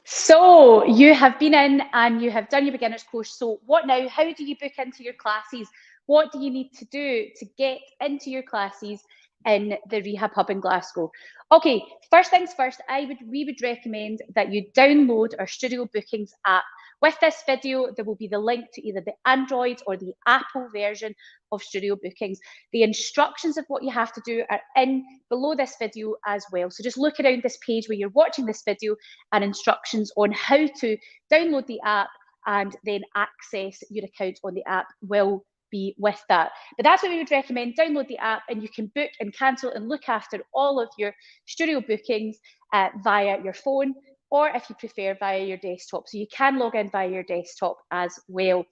So you have been in and you have done your beginners course. So what now? How do you book into your classes? What do you need to do to get into your classes in the Rehab Hub in Glasgow? Okay, first things first, we would recommend that you download our studio bookings app. With this video, there will be the link to either the Android or the Apple version of studio bookings. The instructions of what you have to do are in below this video as well. So just look around this page where you're watching this video and instructions on how to download the app and then access your account on the app will be with that. But that's what we would recommend. Download the app and you can book and cancel and look after all of your studio bookings via your phone, or if you prefer, via your desktop. So you can log in via your desktop as well.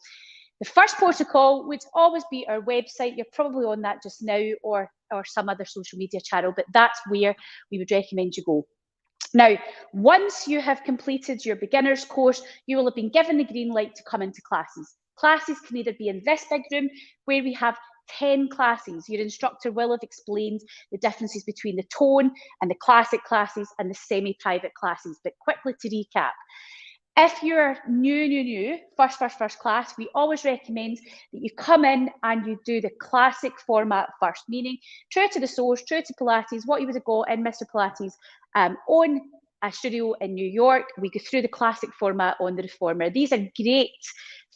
The first protocol would always be our website. You're probably on that just now, or some other social media channel, but that's where we would recommend you go. Now, once you have completed your beginners course, you will have been given the green light to come into classes. Classes can either be in this big room where we have 10 classes. Your instructor will have explained the differences between the tone and the classic classes and the semi-private classes. But quickly to recap, if you're new, first class, we always recommend that you come in and you do the classic format first, meaning true to the source, true to Pilates, what you would have got in Mr. Pilates on a studio in New York. We go through the classic format on the Reformer. These are great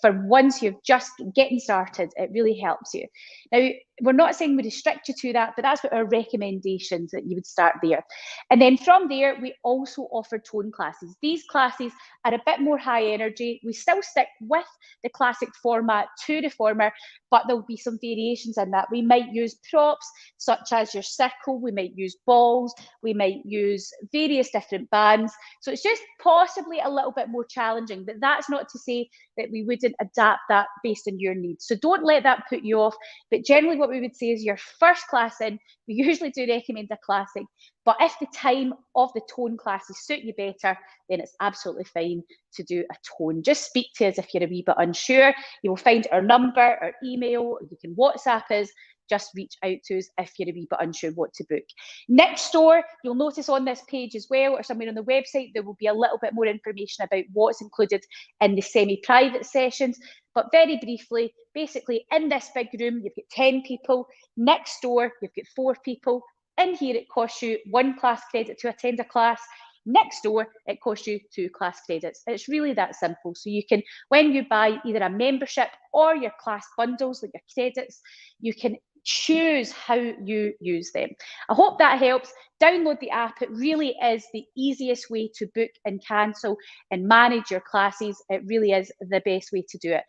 for once you're just getting started. It really helps you. Now, we're not saying we restrict you to that, but that's what our recommendations, that you would start there. And then from there, we also offer tone classes. These classes are a bit more high energy. We still stick with the classic format to Reformer, but there'll be some variations in that. We might use props such as your circle, we might use balls, we might use various different bands. So it's just possibly a little bit more challenging, but that's not to say that we wouldn't adapt that based on your needs. So don't let that put you off. But generally what we would say is your first class in, we usually do recommend a classic, but if the time of the tone classes suit you better, then it's absolutely fine to do a tone. Just speak to us if you're a wee bit unsure. You will find our number, our email, you can WhatsApp us. Just reach out to us if you're a wee bit unsure what to book. Next door, you'll notice on this page as well, or somewhere on the website, there will be a little bit more information about what's included in the semi-private sessions. But very briefly, basically in this big room, you've got 10 people. Next door, you've got 4 people. In here, it costs you 1 class credit to attend a class. Next door, it costs you 2 class credits. It's really that simple. So you can, when you buy either a membership or your class bundles, like your credits, you can choose how you use them. I hope that helps. Download the app. It really is the easiest way to book and cancel and manage your classes. It really is the best way to do it.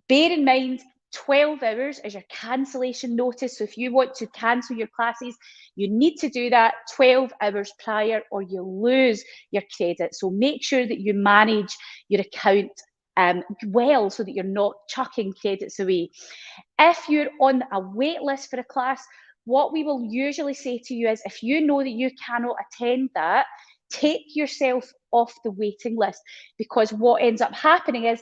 Bear in mind, 12 hours is your cancellation notice. So if you want to cancel your classes, you need to do that 12 hours prior or you lose your credit. So make sure that you manage your account well, so that you're not chucking credits away. If you're on a wait list for a class, what we will usually say to you is, if you know that you cannot attend that, take yourself off the waiting list, because what ends up happening is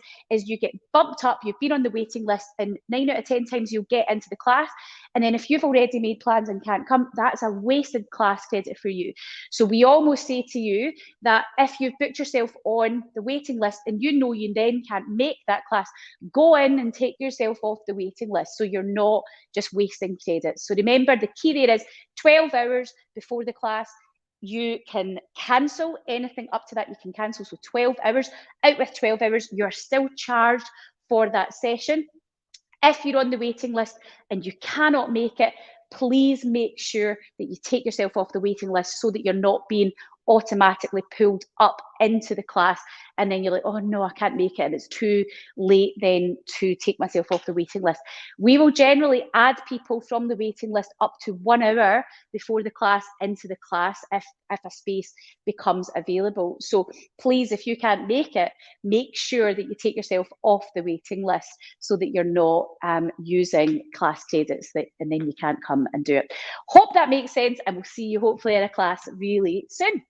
you get bumped up. You've been on the waiting list, and 9 out of 10 times you'll get into the class, and then if you've already made plans and can't come, that's a wasted class credit for you. So we almost say to you that if you've booked yourself on the waiting list and you know you then can't make that class, go in and take yourself off the waiting list so you're not just wasting credits. So remember, the key there is 12 hours before the class. You can cancel anything up to that. You can cancel, so 12 hours. Out with 12 hours, you're still charged for that session. If you're on the waiting list and you cannot make it, please make sure that you take yourself off the waiting list so that you're not being automatically pulled up into the class, and then you're like, oh no, I can't make it, and it's too late then to take myself off the waiting list. We will generally add people from the waiting list up to 1 hour before the class into the class if a space becomes available. So please, if you can't make it, make sure that you take yourself off the waiting list so that you're not using class credits and then you can't come and do it. Hope that makes sense, and we'll see you hopefully in a class really soon.